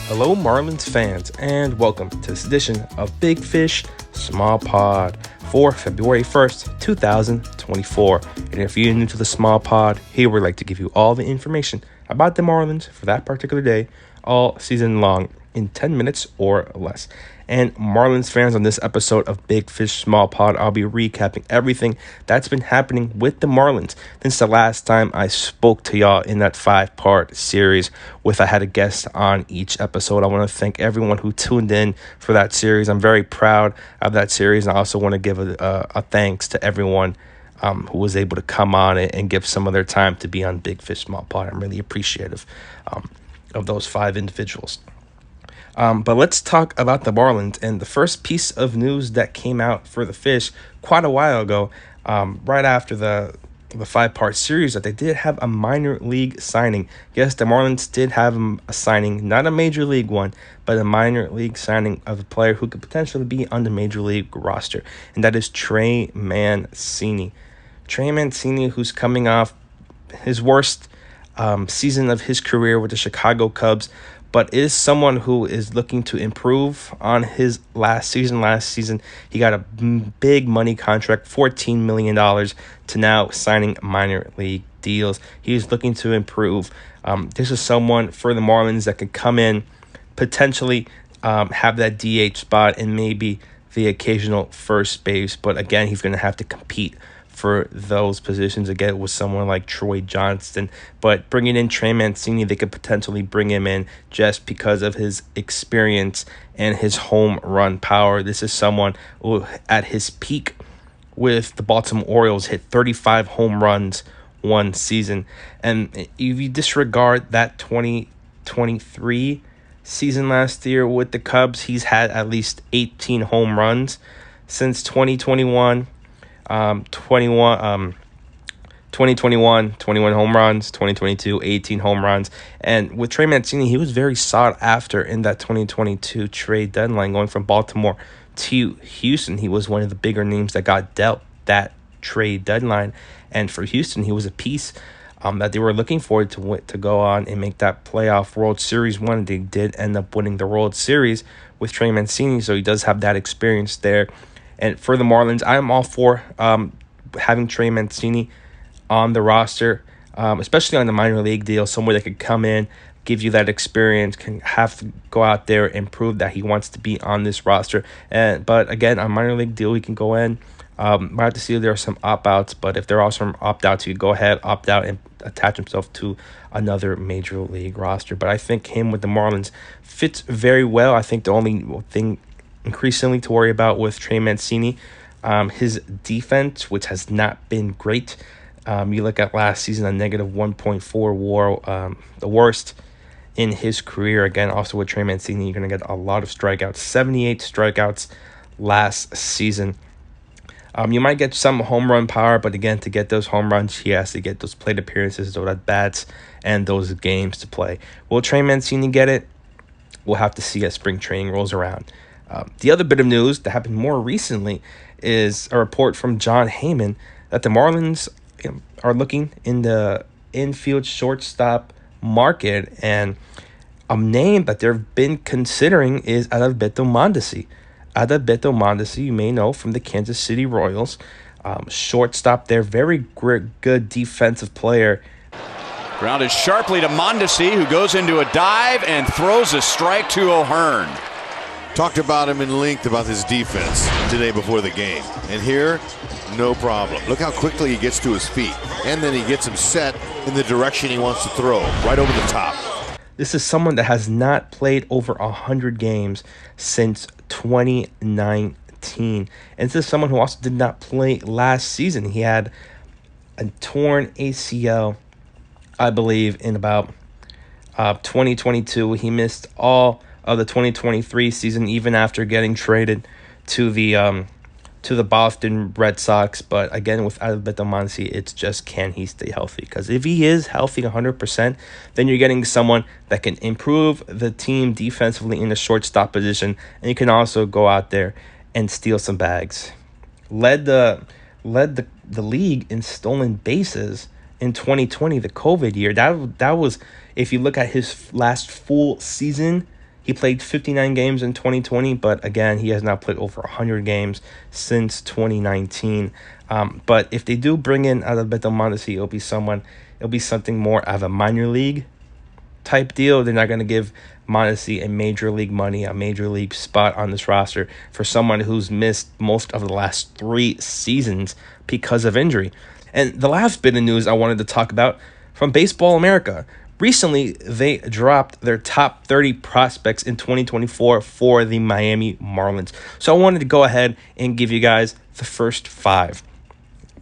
Hello, Marlins fans, and welcome to this edition of Big Fish Small Pod for February 1st, 2024. And if you're new to the Small Pod, here we'd like to give you all the information about the Marlins for that particular day, all season long, in 10 minutes or less. And Marlins fans, on this episode of Big Fish Small Pod, I'll be recapping everything that's been happening with the Marlins since the last time I spoke to y'all in that 5-part series with I had a guest on each episode. I want to thank everyone who tuned in for that series. I'm very proud of that series, and I also want to give a thanks to everyone who was able to come on and give some of their time to be on Big Fish Small Pod. I'm really appreciative of those 5 individuals. But let's talk about the Marlins. And the first piece of news that came out for the Fish quite a while ago, right after the 5-part series, that they did have a minor league signing. Yes, the Marlins did have a signing, not a major league one, but a minor league signing of a player who could potentially be on the major league roster. And that is Trey Mancini. Trey Mancini, who's coming off his worst season of his career with the Chicago Cubs, but is someone who is looking to improve on his last season. Last season, he got a big money contract, $14 million, to now signing minor league deals. He's looking to improve. This is someone for the Marlins that could come in, potentially have that DH spot and maybe the occasional first base. But again, he's going to have to compete for those positions again with someone like Troy Johnston. But bringing in Trey Mancini, they could potentially bring him in just because of his experience and his home run power. This is someone who, at his peak with the Baltimore Orioles, hit 35 home runs one season. And if you disregard that 2023 season last year with the Cubs, he's had at least 18 home runs since 2021. 2021, 21 home runs, 2022, 18 home runs. And with Trey Mancini, he was very sought after in that 2022 trade deadline, going from Baltimore to Houston. He was one of the bigger names that got dealt that trade deadline. And for Houston, he was a piece that they were looking forward to go on and make that playoff World Series one. They did end up winning the World Series with Trey Mancini, so he does have that experience there. And for the Marlins, I'm all for having Trey Mancini on the roster, especially on the minor league deal, somewhere that could come in, give you that experience, can have to go out there and prove that he wants to be on this roster. But again, on minor league deal, he can go in. Might have to see if there are some opt-outs, but if there are some opt-outs, he could go ahead, opt out, and attach himself to another major league roster. But I think him with the Marlins fits very well. I think the only thing increasingly to worry about with Trey Mancini, his defense, which has not been great. You look at last season, a negative 1.4 WAR, the worst in his career. Again, also with Trey Mancini, you're going to get a lot of strikeouts, 78 strikeouts last season. You might get some home run power, but again, to get those home runs, he has to get those plate appearances, those at-bats, and those games to play. Will Trey Mancini get it? We'll have to see as spring training rolls around. The other bit of news that happened more recently is a report from John Heyman that the Marlins are looking in the infield shortstop market, and a name that they've been considering is Adalberto Mondesi. Adalberto Mondesi, you may know from the Kansas City Royals, shortstop there, very good defensive player. Grounded sharply to Mondesi, who goes into a dive and throws a strike to O'Hearn. Talked about him in length about his defense today before the game. And here, no problem. Look how quickly he gets to his feet. And then he gets him set in the direction he wants to throw, right over the top. This is someone that has not played over 100 games since 2019. And this is someone who also did not play last season. He had a torn ACL, I believe, in about 2022. He missed all of the 2023 season, even after getting traded to the Boston Red Sox. But again, with Adalberto Mondesi, it's just, can he stay healthy? Because if he is healthy 100%, then you're getting someone that can improve the team defensively in the shortstop position, and you can also go out there and steal some bags. Led the league in stolen bases in 2020, the COVID year. That was, if you look at his last full season, He played 59 games in 2020, but again, he has not played over 100 games since 2019. But if they do bring in Adalberto Mondesi, it'll be something more of a minor league type deal. They're not going to give Mondesi a major league money, a major league spot on this roster for someone who's missed most of the last 3 seasons because of injury. And the last bit of news I wanted to talk about from Baseball America. Recently, they dropped their top 30 prospects in 2024 for the Miami Marlins. So I wanted to go ahead and give you guys the first 5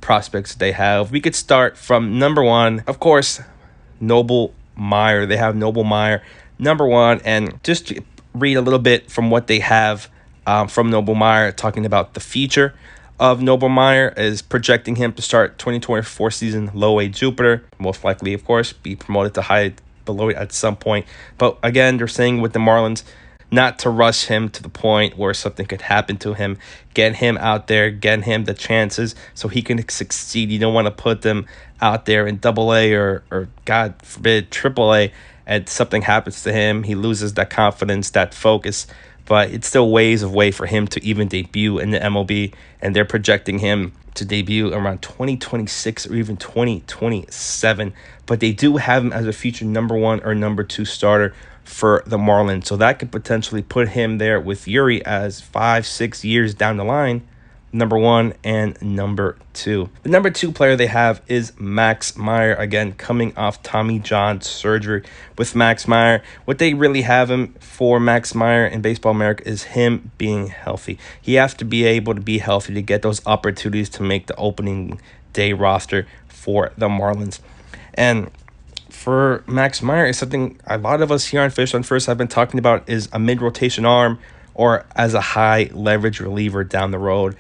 prospects they have. We could start from number 1, of course, Noble Meyer. They have Noble Meyer, number 1, and just to read a little bit from what they have from Noble Meyer, talking about the future of Noble Meyer is projecting him to start 2024 season low A Jupiter, most likely, of course, be promoted to high below it at some point. But again, they're saying with the Marlins, not to rush him to the point where something could happen to him. Get him out there, get him the chances so he can succeed. You don't want to put them out there in AA or God forbid, AAA, and something happens to him. He loses that confidence, that focus. But it's still ways away for him to even debut in the MLB, and they're projecting him to debut around 2026 or even 2027. But they do have him as a future number 1 or number 2 starter for the Marlins. So that could potentially put him there with Yuri as 5-6 years down the line, number 1 and number 2. The number 2 player they have is Max Meyer, again, coming off Tommy John surgery. With Max Meyer, what they really have him for Max Meyer in Baseball America is him being healthy. He has to be able to be healthy to get those opportunities to make the opening day roster for the Marlins. And for Max Meyer, is something a lot of us here on Fish on First have been talking about, is a mid-rotation arm or as a high leverage reliever down the road.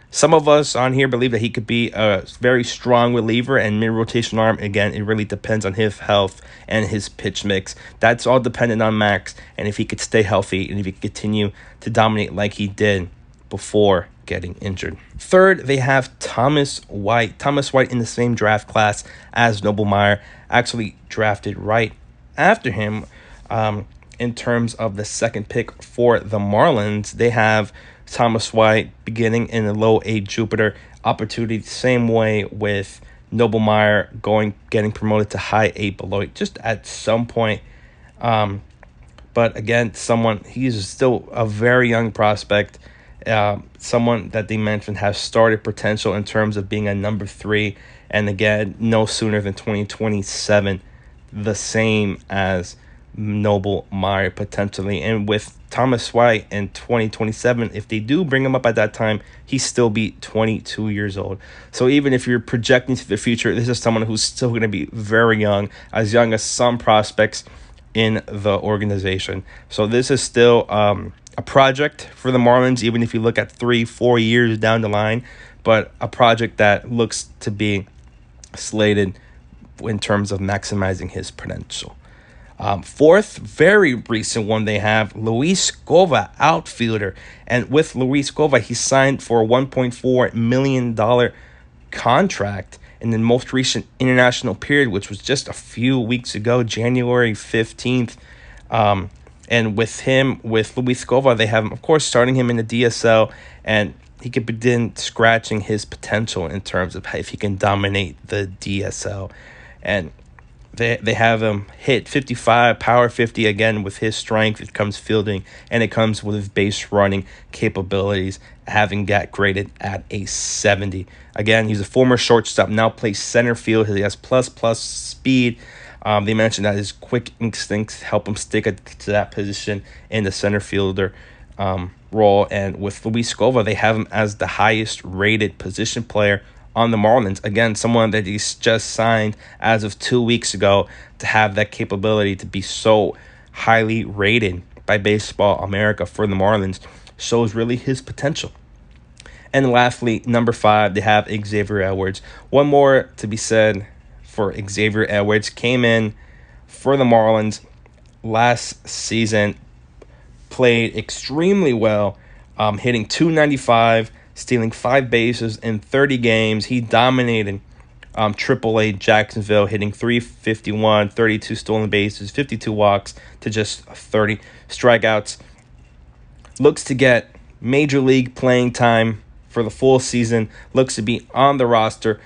Some of us on here believe that he could be a very strong reliever and mid-rotation arm. Again, it really depends on his health and his pitch mix. That's all dependent on Max and if he could stay healthy and if he could continue to dominate like he did before getting injured. Third, they have Thomas White. Thomas White in the same draft class as Noble Meyer, actually drafted right after him. In terms of the second pick for the Marlins, they have Thomas White beginning in the low A Jupiter opportunity, same way with Noble Meyer getting promoted to high A Beloit just at some point. But again, he's still a very young prospect, someone that they mentioned has started potential in terms of being a number 3, and again, no sooner than 2027, the same as Noble Meyer potentially. And with Thomas White in 2027, if they do bring him up at that time, he'll still be 22 years old. So even if you're projecting to the future, this is someone who's still going to be very young as some prospects in the organization. So this is still a project for the Marlins, even if you look at 3-4 years down the line, but a project that looks to be slated in terms of maximizing his potential. Fourth, very recent one they have, Luis Gova, outfielder. And with Luis Gova, he signed for a $1.4 million contract in the most recent international period, which was just a few weeks ago, January 15th. And with Luis Gova, they have him, of course, starting him in the DSL, and he could begin scratching his potential in terms of if he can dominate the DSL. And they have him hit 55, power 50. Again, with his strength, it comes fielding, and it comes with his base running capabilities, having got graded at a 70. Again, he's a former shortstop, now plays center field. He has plus speed. They mentioned that his quick instincts help him stick to that position in the center fielder role. And with Luis Gova, they have him as the highest rated position player on the Marlins. Again, someone that he's just signed as of 2 weeks ago to have that capability to be so highly rated by Baseball America for the Marlins shows really his potential. And lastly, number 5, they have Xavier Edwards. One more to be said for Xavier Edwards. Came in for the Marlins last season, played extremely well, hitting .295, stealing 5 bases in 30 games. He dominated AAA Jacksonville, hitting .351, 32 stolen bases, 52 walks to just 30 strikeouts. Looks to get major league playing time for the full season. Looks to be on the roster.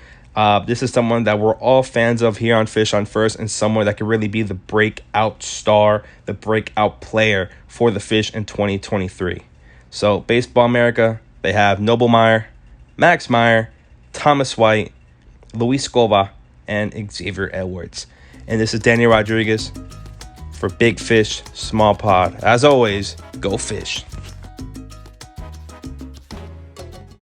This is someone that we're all fans of here on Fish on First, and someone that could really be the breakout star, the breakout player for the Fish in 2023. So, Baseball America, they have Noble Meyer, Max Meyer, Thomas White, Luis Scova, and Xavier Edwards. And this is Danny Rodriguez for Big Fish, Small Pod. As always, go Fish.